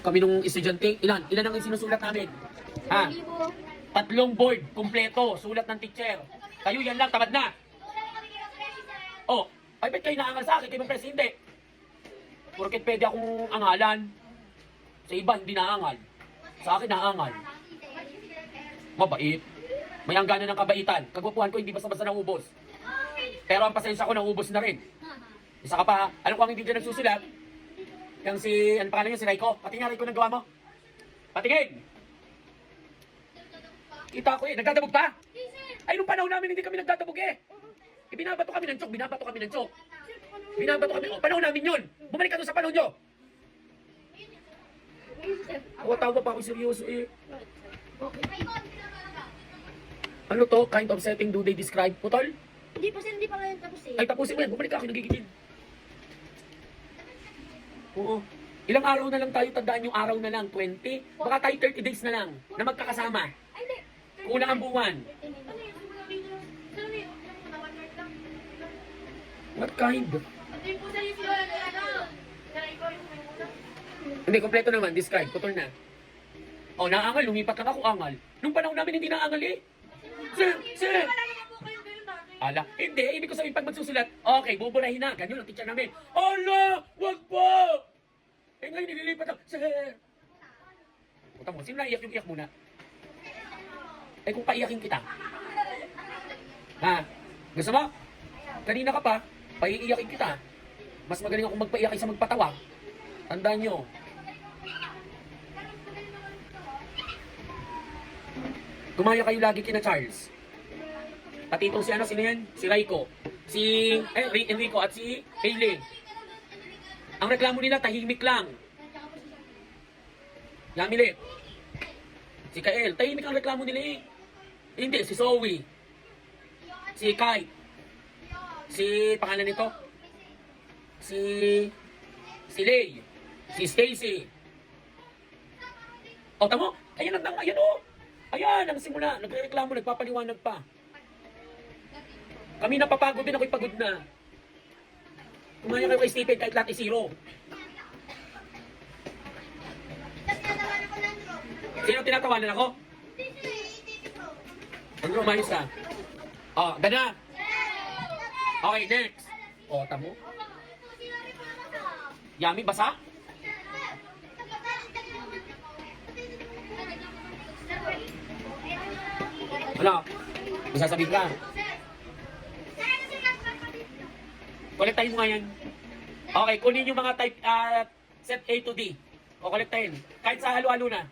Kami nung estudyante, ilan ang sinusulat namin? Ha? 3 board, kumpleto, sulat ng teacher. Kayo yan lang, tamad na. Oh, ay ba't kayo naangal sa akin, kayo Pres, hindi. Porket pwede akong angalan. Sa iba, hindi naangal. Sa akin, naangal. Mabait. May hangganan ng kabaitan. Kagwapuhan ko, hindi basta-basta naubos. Pero ang pasensya ko, naubos na rin. Isa ka pa, alam ko ang hindi dyan nagsusulat. Yang si, ano pangalan niya, si Raiko. Patingin, Raiko, nagawa mo. Patingin! Kita ko eh, nagdadabog pa? Ay, nung panahon namin, hindi kami nagdadabog eh. Binabato kami ng chok, binabato kami ng chok. Binabato kami, oh, panahon namin yun. Bumalik ka doon sa panahon nyo. Tawa pa ako seryoso eh. Ano to? Kind of setting do they describe? Putol? Hindi pa sir, hindi pa ngayon tapos eh. Ay, tapusin mo yan. Bumalik ka ako nagigilid. Oo. Ilang araw na lang tayo, tandaan yung araw na lang, 20. Baka tayo 30 days na lang na magkakasama. Ay, hindi. Kulang ang buwan. Ano yun? Ano yun? What kind? Hindi po sir yung ano. Sir, ikaw yung may muna. Hindi, kompleto naman. Describe. Putol na. Oh, naangal. Lumipat lang ako angal. Nung panahon namin, hindi naangal eh. Sir! Sir! Wala naman po kayo ganun dati. Ala, hindi. Ibig ko sabihin pag magsusulat, okay, buburahin na. Ganyan ang teacher namin. Ala! Wag po! Eh ngayon, nililipat ako. Sir! Puta mo, sino naiyak yung iyak muna? Eh kung paiyakin kita. Ha? Gusto mo? Kanina ka pa, paiiyakin kita. Mas magaling akong magpaiyak kaysa magpatawa. Tandaan nyo. Gumaya kayo lagi kina Charles. Pati itong si ano, sino yan? Si Raiko. Si Enrico at si Hailey. Ang reklamo nila, tahimik lang. Yamile. Si Kael, tahimik ang reklamo nila eh. Hindi, si Zoe. Si Kai. Si, pangalan nito? Si Lay. Si Stacy. O, tamo? Ayan ang ayan o. Ayan, ang simula. Nagre-reklamo, nagpapaliwanag pa. Kami napapagod din, ako'y pagod na. Kumaya kayo kay Stephen kahit lahat ay zero. Sino tinatawanan ako? Andrew, umayos ka. O, gana. Okay, next. O, tamo. Yami, basa? Ano? May sasabihin ka? Kolektahin mo nga yan. Okay, kunin yung mga type set A to D. O, kolektahin. Kahit sa halo-halo na.